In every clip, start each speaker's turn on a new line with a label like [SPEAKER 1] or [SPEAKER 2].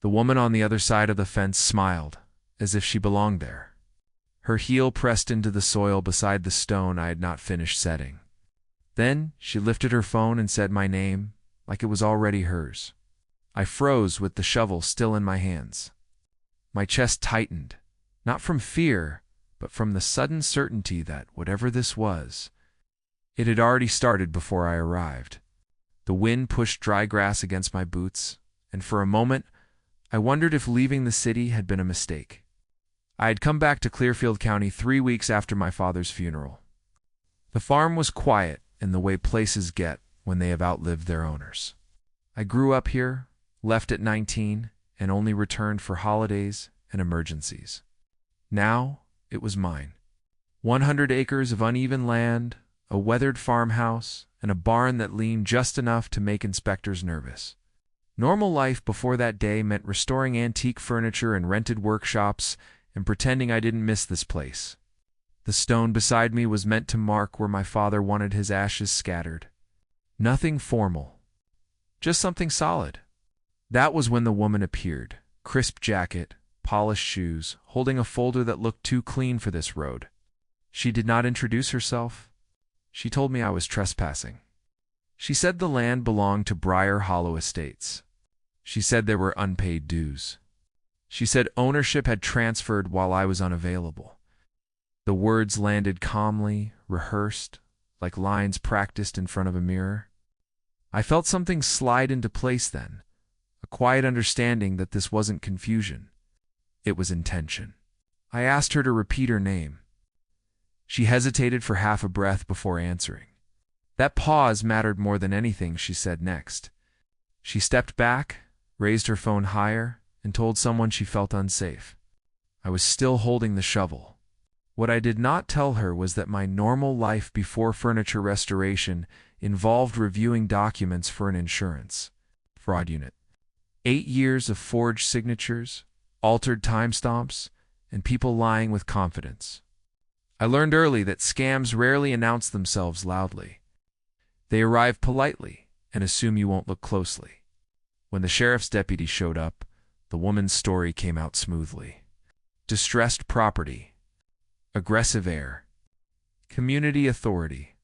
[SPEAKER 1] The woman on the other side of the fence smiled, as if she belonged there. Her heel pressed into the soil beside the stone I had not finished setting. Then she lifted her phone and said my name, like it was already hers. I froze with the shovel still in my hands. My chest tightened, not from fear, but from the sudden certainty that, whatever this was, it had already started before I arrived. The wind pushed dry grass against my boots, and for a moment I wondered if leaving the city had been a mistake. I had come back to Clearfield County 3 weeks after my father's funeral. The farm was quiet in the way places get when they have outlived their owners. I grew up here, left at 19, and only returned for holidays and emergencies. Now it was mine. 100 acres of uneven land, a weathered farmhouse, and a barn that leaned just enough to make inspectors nervous. Normal life before that day meant restoring antique furniture and rented workshops and pretending I didn't miss this place. The stone beside me was meant to mark where my father wanted his ashes scattered. Nothing formal, just something solid. That was when the woman appeared, crisp jacket, polished shoes, holding a folder that looked too clean for this road. She did not introduce herself. She told me I was trespassing. She said the land belonged to Briar Hollow Estates. She said there were unpaid dues. She said ownership had transferred while I was unavailable. The words landed calmly, rehearsed, like lines practiced in front of a mirror. I felt something slide into place then, a quiet understanding that this wasn't confusion. It was intention. I asked her to repeat her name. She hesitated for half a breath before answering. That pause mattered more than anything she said next. She stepped back, raised her phone higher, and told someone she felt unsafe. I was still holding the shovel. What I did not tell her was that my normal life before furniture restoration involved reviewing documents for an insurance fraud unit. 8 years of forged signatures, altered timestamps, and people lying with confidence. I learned early that scams rarely announce themselves loudly. They arrive politely and assume you won't look closely. When the sheriff's deputy showed up, the woman's story came out smoothly. Distressed property, aggressive air, community authority.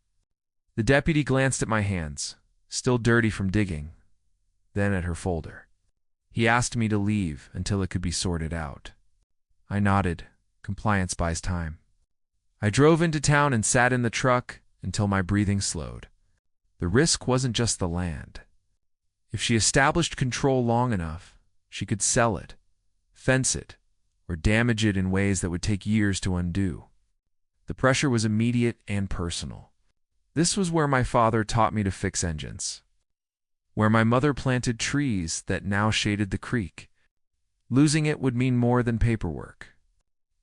[SPEAKER 1] The deputy glanced at my hands, still dirty from digging, then at her folder. He asked me to leave until it could be sorted out. I nodded. Compliance buys time. I drove into town and sat in the truck until my breathing slowed. The risk wasn't just the land. If she established control long enough, she could sell it, fence it, or damage it in ways that would take years to undo. The pressure was immediate and personal. This was where my father taught me to fix engines, where my mother planted trees that now shaded the creek. Losing it would mean more than paperwork.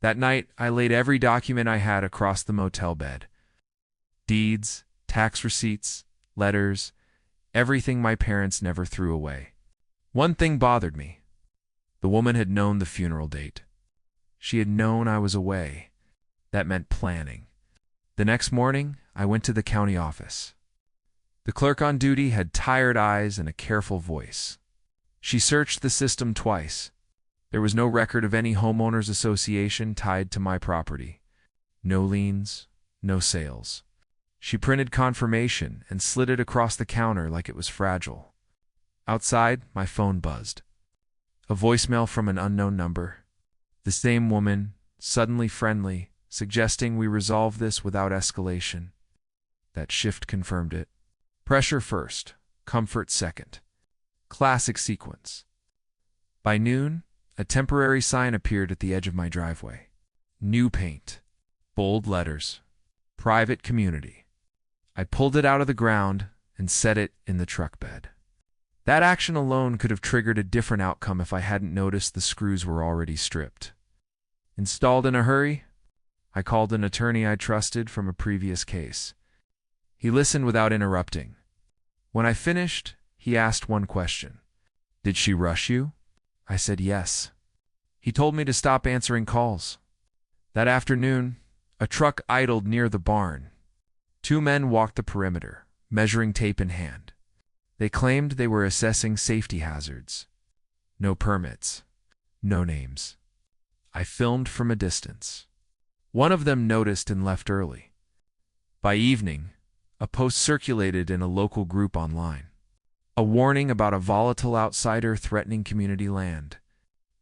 [SPEAKER 1] That night, I laid every document I had across the motel bed. Deeds, tax receipts, letters, everything my parents never threw away. One thing bothered me. The woman had known the funeral date. She had known I was away. That meant planning. The next morning, I went to the county office. The clerk on duty had tired eyes and a careful voice. She searched the system twice. There was no record of any homeowners association tied to my property. No liens, no sales. She printed confirmation and slid it across the counter like it was fragile. Outside, my phone buzzed. A voicemail from an unknown number. The same woman, suddenly friendly, suggesting we resolve this without escalation. That shift confirmed it. Pressure first, comfort second. Classic sequence. By noon, a temporary sign appeared at the edge of my driveway. New paint. Bold letters. Private community. I pulled it out of the ground and set it in the truck bed. That action alone could have triggered a different outcome if I hadn't noticed the screws were already stripped. Installed in a hurry, I called an attorney I trusted from a previous case. He listened without interrupting. When I finished, he asked one question. "Did she rush you?" I said yes. He told me to stop answering calls. That afternoon, a truck idled near the barn. 2 men walked the perimeter, measuring tape in hand. They claimed they were assessing safety hazards. No permits. No names. I filmed from a distance. One of them noticed and left early. By evening, a post circulated in a local group online. A warning about a volatile outsider threatening community land.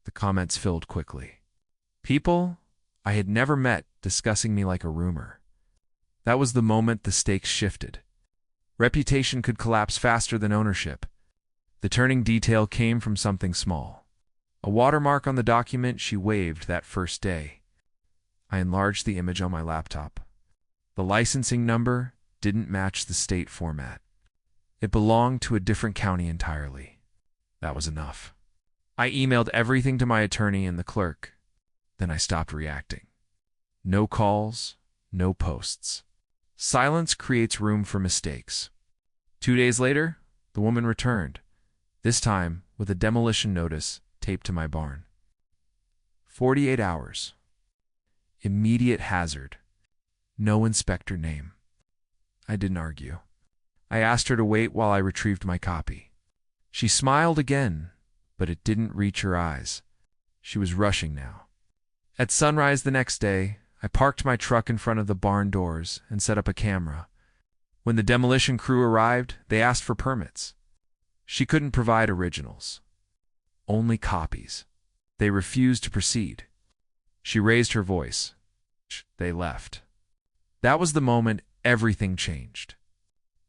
[SPEAKER 1] The comments filled quickly. People I had never met discussing me like a rumor. That was the moment the stakes shifted. Reputation could collapse faster than ownership. The turning detail came from something small. A watermark on the document she waived that first day. I enlarged the image on my laptop. The licensing number didn't match the state format. It belonged to a different county entirely. That was enough. I emailed everything to my attorney and the clerk. Then I stopped reacting. No calls, no posts. Silence creates room for mistakes. 2 days later, the woman returned, this time with a demolition notice taped to my barn. 48 hours. Immediate hazard. No inspector name. I didn't argue. I asked her to wait while I retrieved my copy. She smiled again, but it didn't reach her eyes. She was rushing now. At sunrise the next day, I parked my truck in front of the barn doors and set up a camera. When the demolition crew arrived, they asked for permits. She couldn't provide originals. Only copies. They refused to proceed. She raised her voice. They left. That was the moment everything changed.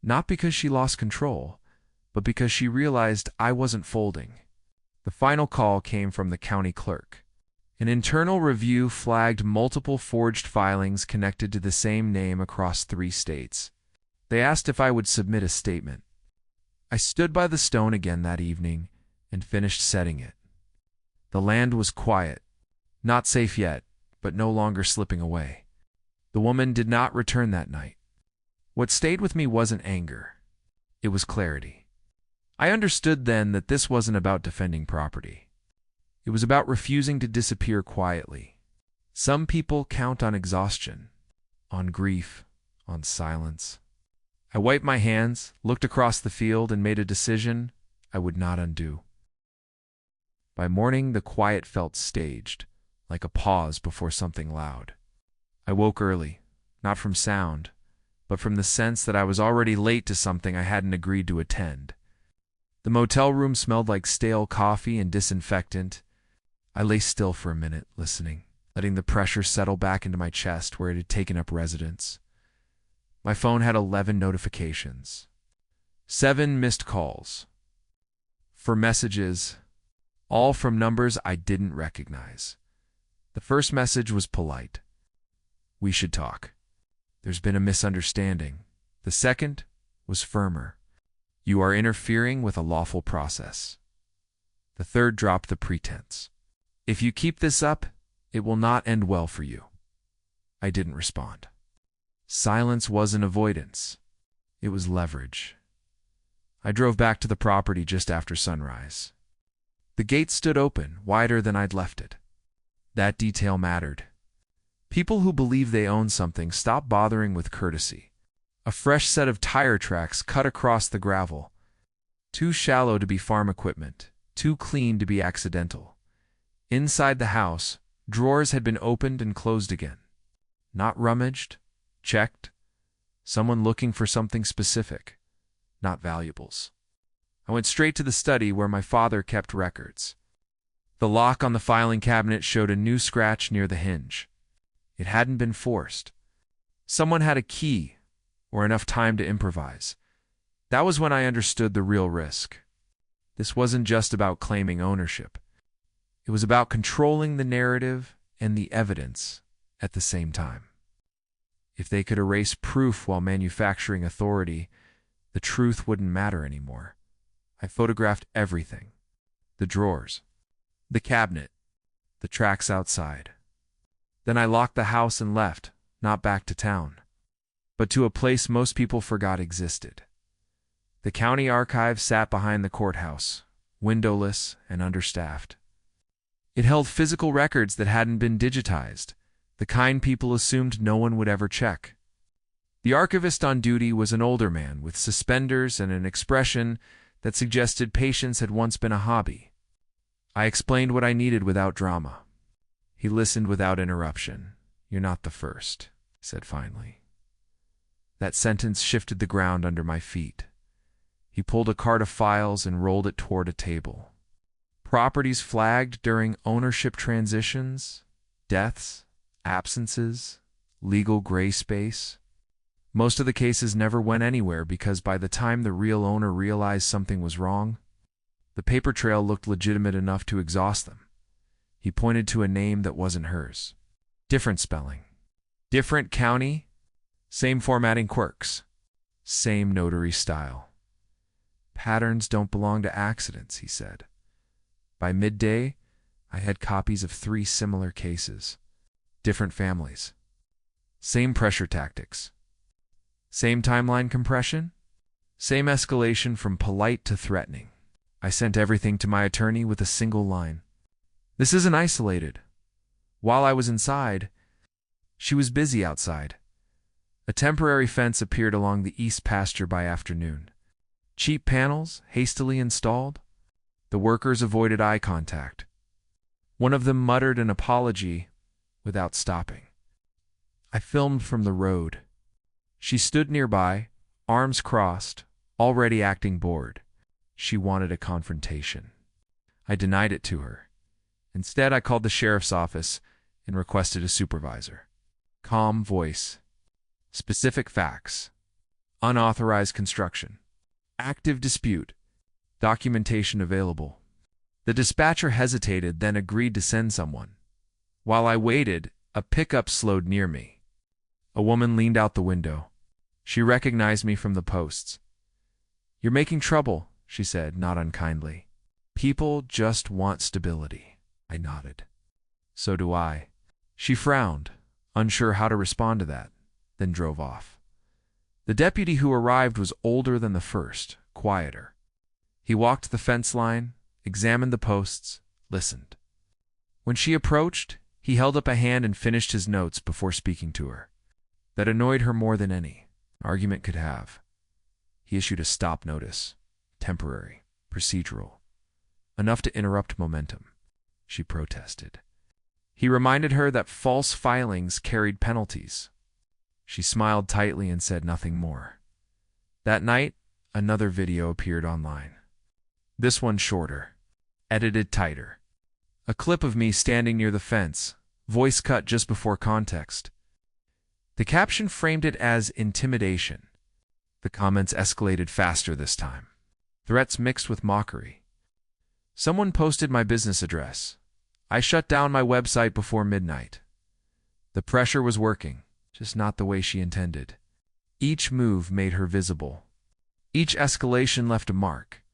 [SPEAKER 1] Not because she lost control, but because she realized I wasn't folding. The final call came from the county clerk. An internal review flagged multiple forged filings connected to the same name across 3 states. They asked if I would submit a statement. I stood by the stone again that evening and finished setting it. The land was quiet, not safe yet, but no longer slipping away. The woman did not return that night. What stayed with me wasn't anger. It was clarity. I understood then that this wasn't about defending property. It was about refusing to disappear quietly. Some people count on exhaustion, on grief, on silence. I wiped my hands, looked across the field, and made a decision I would not undo. By morning, the quiet felt staged, like a pause before something loud. I woke early, not from sound, but from the sense that I was already late to something I hadn't agreed to attend. The motel room smelled like stale coffee and disinfectant. I lay still for a minute, listening, letting the pressure settle back into my chest where it had taken up residence. My phone had 11 notifications. 7 missed calls. 4 messages, all from numbers I didn't recognize. The first message was polite. We should talk. There's been a misunderstanding. The second was firmer. You are interfering with a lawful process. The third dropped the pretense. If you keep this up, it will not end well for you. I didn't respond. Silence wasn't avoidance. It was leverage. I drove back to the property just after sunrise. The gate stood open, wider than I'd left it. That detail mattered. People who believe they own something stop bothering with courtesy. A fresh set of tire tracks cut across the gravel. Too shallow to be farm equipment, too clean to be accidental. Inside the house, drawers had been opened and closed again. Not rummaged, checked. Someone looking for something specific, not valuables. I went straight to the study where my father kept records. The lock on the filing cabinet showed a new scratch near the hinge. It hadn't been forced. Someone had a key, or enough time to improvise. That was when I understood the real risk. This wasn't just about claiming ownership. It was about controlling the narrative and the evidence at the same time. If they could erase proof while manufacturing authority, the truth wouldn't matter anymore. I photographed everything. The drawers, the cabinet, the tracks outside. Then I locked the house and left, not back to town, but to a place most people forgot existed. The county archive sat behind the courthouse, windowless and understaffed. It held physical records that hadn't been digitized, the kind people assumed no one would ever check. The archivist on duty was an older man with suspenders and an expression that suggested patience had once been a hobby. I explained what I needed without drama. He listened without interruption. "You're not the first," he said finally. That sentence shifted the ground under my feet. He pulled a cart of files and rolled it toward a table. Properties flagged during ownership transitions, deaths, absences, legal gray space. Most of the cases never went anywhere because by the time the real owner realized something was wrong, the paper trail looked legitimate enough to exhaust them. He pointed to a name that wasn't hers. Different spelling. Different county. Same formatting quirks. Same notary style. "Patterns don't belong to accidents," he said. By midday, I had copies of 3 similar cases. Different families. Same pressure tactics. Same timeline compression. Same escalation from polite to threatening. I sent everything to my attorney with a single line. "This isn't isolated. While I was inside, she was busy outside." A temporary fence appeared along the east pasture by afternoon. Cheap panels, hastily installed. The workers avoided eye contact. One of them muttered an apology without stopping. I filmed from the road. She stood nearby, arms crossed, already acting bored. She wanted a confrontation. I denied it to her. Instead, I called the sheriff's office and requested a supervisor. Calm voice. Specific facts. Unauthorized construction. Active dispute. Documentation available. The dispatcher hesitated, then agreed to send someone. While I waited, a pickup slowed near me. A woman leaned out the window. She recognized me from the posts. "You're making trouble," she said, not unkindly. "People just want stability." I nodded. "So do I." She frowned, unsure how to respond to that, then drove off. The deputy who arrived was older than the first, quieter. He walked the fence line, examined the posts, listened. When she approached, he held up a hand and finished his notes before speaking to her. That annoyed her more than any argument could have. He issued a stop notice, temporary, procedural, enough to interrupt momentum. She protested. He reminded her that false filings carried penalties. She smiled tightly and said nothing more. That night, another video appeared online. This one shorter, edited tighter. A clip of me standing near the fence, voice cut just before context. The caption framed it as intimidation. The comments escalated faster this time. Threats mixed with mockery. Someone posted my business address. I shut down my website before midnight. The pressure was working, just not the way she intended. Each move made her visible. Each escalation left a mark.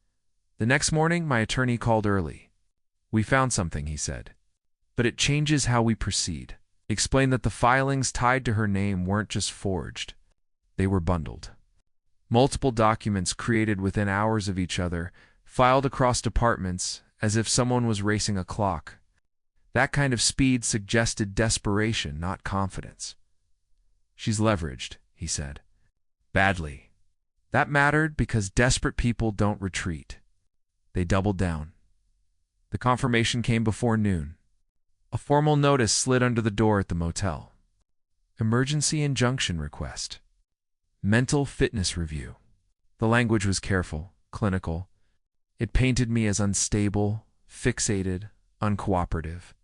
[SPEAKER 1] The next morning, my attorney called early. "We found something," he said. "But it changes how we proceed." Explained that the filings tied to her name weren't just forged. They were bundled. Multiple documents created within hours of each other, filed across departments as if someone was racing a clock. That kind of speed suggested desperation, not confidence. "She's leveraged," he said. "Badly." That mattered because desperate people don't retreat. They doubled down. The confirmation came before noon. A formal notice slid under the door at the motel. Emergency injunction request. Mental fitness review. The language was careful, clinical. It painted me as unstable, fixated, uncooperative.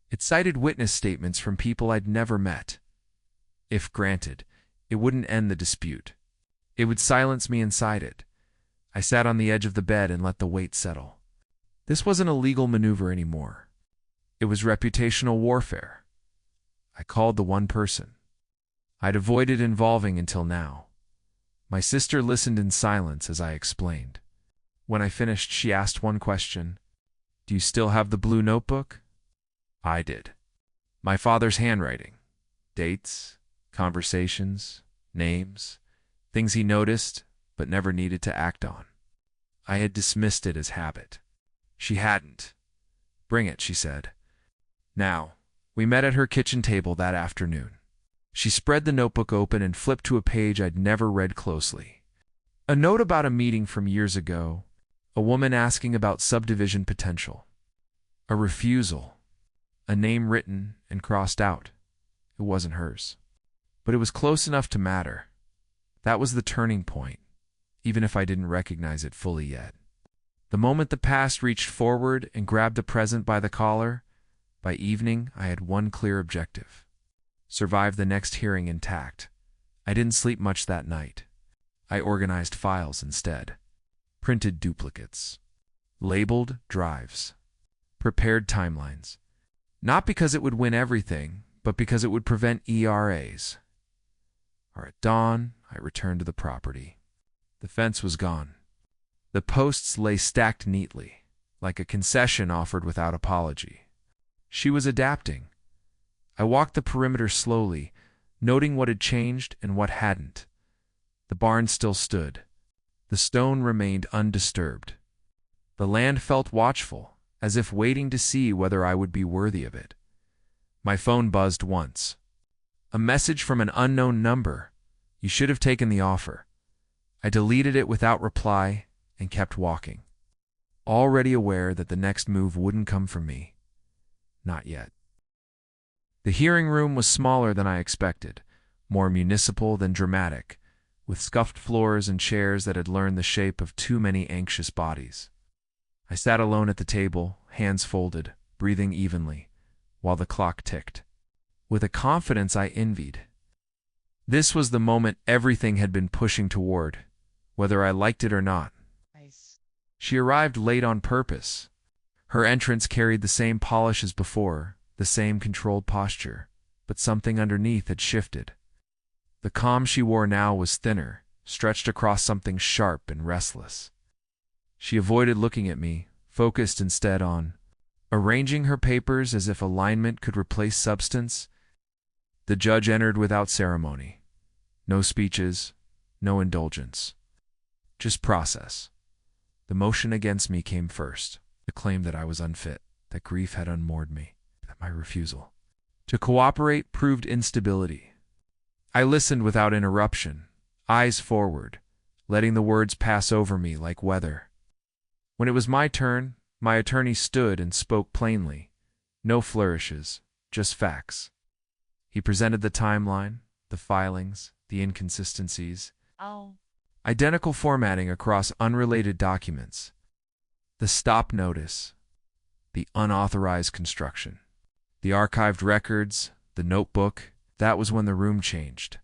[SPEAKER 1] It cited witness statements from people I'd never met. If granted, it wouldn't end the dispute. It would silence me inside it. I sat on the edge of the bed and let the weight settle. This wasn't a legal maneuver anymore. It was reputational warfare. I called the one person I'd avoided involving until now. My sister listened in silence as I explained. When I finished, she asked one question. "Do you still have the blue notebook?" I did. My father's handwriting. Dates, conversations, names, things he noticed but never needed to act on. I had dismissed it as habit. She hadn't. "Bring it," she said. Now, we met at her kitchen table that afternoon. She spread the notebook open and flipped to a page I'd never read closely. A note about a meeting from years ago, a woman asking about subdivision potential. A refusal. A name written and crossed out. It wasn't hers. But it was close enough to matter. That was the turning point, even if I didn't recognize it fully yet. The moment the past reached forward and grabbed the present by the collar, by evening I had one clear objective: survive the next hearing intact. I didn't sleep much that night. I organized files instead. Printed duplicates. Labeled drives. Prepared timelines. Not because it would win everything, but because it would prevent ERAs. Or at dawn, I returned to the property. The fence was gone. The posts lay stacked neatly, like a concession offered without apology. She was adapting. I walked the perimeter slowly, noting what had changed and what hadn't. The barn still stood. The stone remained undisturbed. The land felt watchful, as if waiting to see whether I would be worthy of it. My phone buzzed once. A message from an unknown number. You should have taken the offer. I deleted it without reply and kept walking, already aware that the next move wouldn't come from me. Not yet. The hearing room was smaller than I expected, more municipal than dramatic, with scuffed floors and chairs that had learned the shape of too many anxious bodies. I sat alone at the table, hands folded, breathing evenly, while the clock ticked, with a confidence I envied. This was the moment everything had been pushing toward, whether I liked it or not.
[SPEAKER 2] Nice.
[SPEAKER 1] She arrived late on purpose. Her entrance carried the same polish as before, the same controlled posture, but something underneath had shifted. The calm she wore now was thinner, stretched across something sharp and restless. She avoided looking at me, focused instead on arranging her papers as if alignment could replace substance. The judge entered without ceremony. No speeches, no indulgence. Just process. The motion against me came first. The claim that I was unfit, that grief had unmoored me, that my refusal to cooperate proved instability. I listened without interruption, eyes forward, letting the words pass over me like weather. When it was my turn, my attorney stood and spoke plainly. No flourishes, just facts. He presented the timeline, the filings, the inconsistencies.
[SPEAKER 2] Oh.
[SPEAKER 1] Identical formatting across unrelated documents. The stop notice. The unauthorized construction. The archived records, the notebook. That was when the room changed.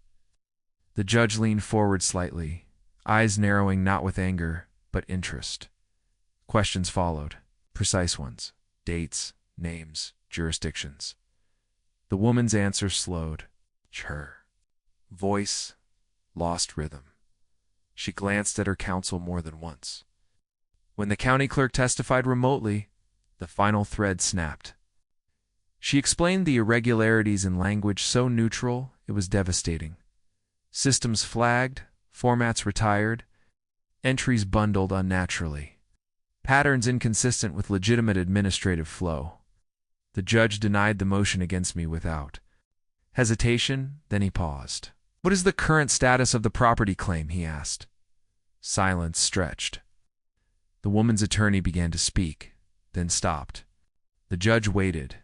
[SPEAKER 1] The judge leaned forward slightly, eyes narrowing not with anger, but interest. Questions followed, precise ones, dates, names, jurisdictions. The woman's answer slowed. Her voice lost rhythm. She glanced at her counsel more than once. When the county clerk testified remotely, the final thread snapped. She explained the irregularities in language so neutral it was devastating. Systems flagged, formats retired, entries bundled unnaturally, patterns inconsistent with legitimate administrative flow. The judge denied the motion against me without hesitation, then he paused. What is the current status of the property claim? He asked. Silence stretched. The woman's attorney began to speak, then stopped. The judge waited.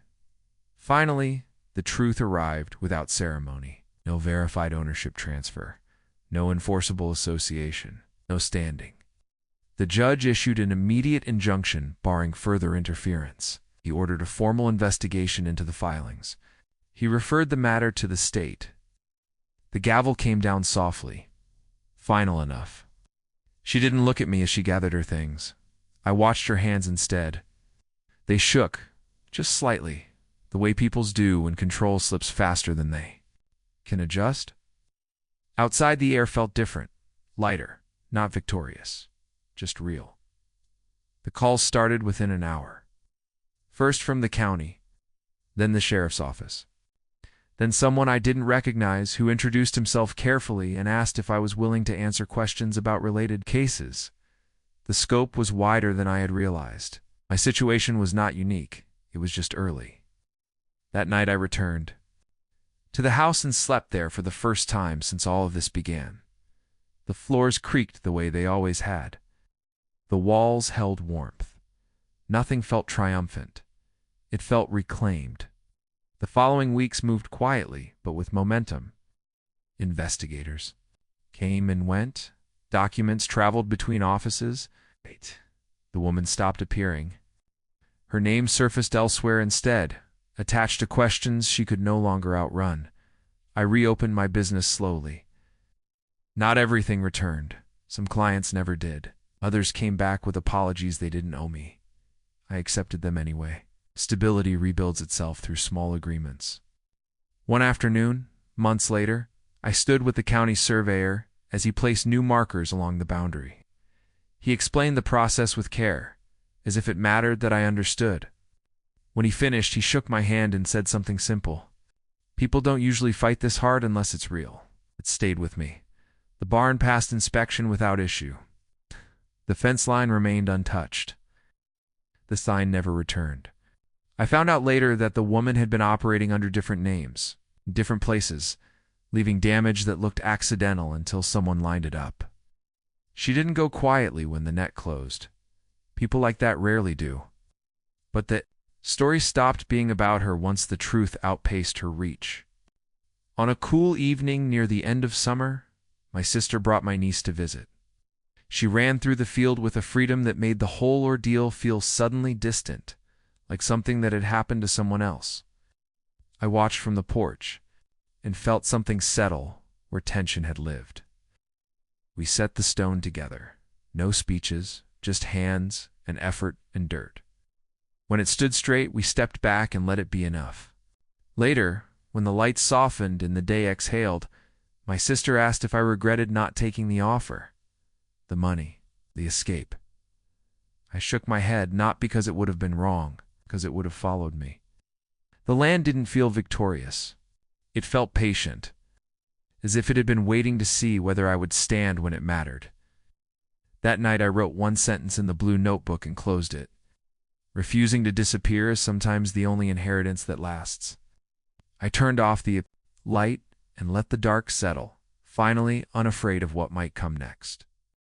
[SPEAKER 1] Finally, the truth arrived without ceremony. No verified ownership transfer, no enforceable association, no standing. The judge issued an immediate injunction barring further interference. He ordered a formal investigation into the filings. He referred the matter to the state. The gavel came down softly. Final enough. She didn't look at me as she gathered her things. I watched her hands instead. They shook, just slightly, the way people's do when control slips faster than they can adjust. Outside, the air felt different, lighter, not victorious, just real. The calls started within an hour. First from the county, then the sheriff's office. Then someone I didn't recognize who introduced himself carefully and asked if I was willing to answer questions about related cases. The scope was wider than I had realized. My situation was not unique. It was just early. That night I returned to the house and slept there for the first time since all of this began. The floors creaked the way they always had. The walls held warmth. Nothing felt triumphant, It felt reclaimed. The following weeks moved quietly, but with momentum. Investigators came and went. Documents traveled between offices. Wait. The woman stopped appearing. Her name surfaced elsewhere instead, attached to questions she could no longer outrun. I reopened my business slowly. Not everything returned. Some clients never did. Others came back with apologies they didn't owe me. I accepted them anyway. Stability rebuilds itself through small agreements. One afternoon, months later, I stood with the county surveyor as he placed new markers along the boundary. He explained the process with care, as if it mattered that I understood. When he finished, he shook my hand and said something simple. People don't usually fight this hard unless it's real. It stayed with me. The barn passed inspection without issue. The fence line remained untouched. The sign never returned. I found out later that the woman had been operating under different names, in different places, leaving damage that looked accidental until someone lined it up. She didn't go quietly when the net closed. People like that rarely do. But the story stopped being about her once the truth outpaced her reach. On a cool evening near the end of summer, my sister brought my niece to visit. She ran through the field with a freedom that made the whole ordeal feel suddenly distant, like something that had happened to someone else. I watched from the porch and felt something settle where tension had lived. We set the stone together. No speeches, just hands and effort and dirt. When it stood straight, we stepped back and let it be enough. Later, when the lights softened and the day exhaled, my sister asked if I regretted not taking the offer. The money, the escape. I shook my head, not because it would have been wrong, because it would have followed me. The land didn't feel victorious. It felt patient, as if it had been waiting to see whether I would stand when it mattered. That night I wrote one sentence in the blue notebook and closed it. Refusing to disappear is sometimes the only inheritance that lasts. I turned off the light and let the dark settle, finally unafraid of what might come next.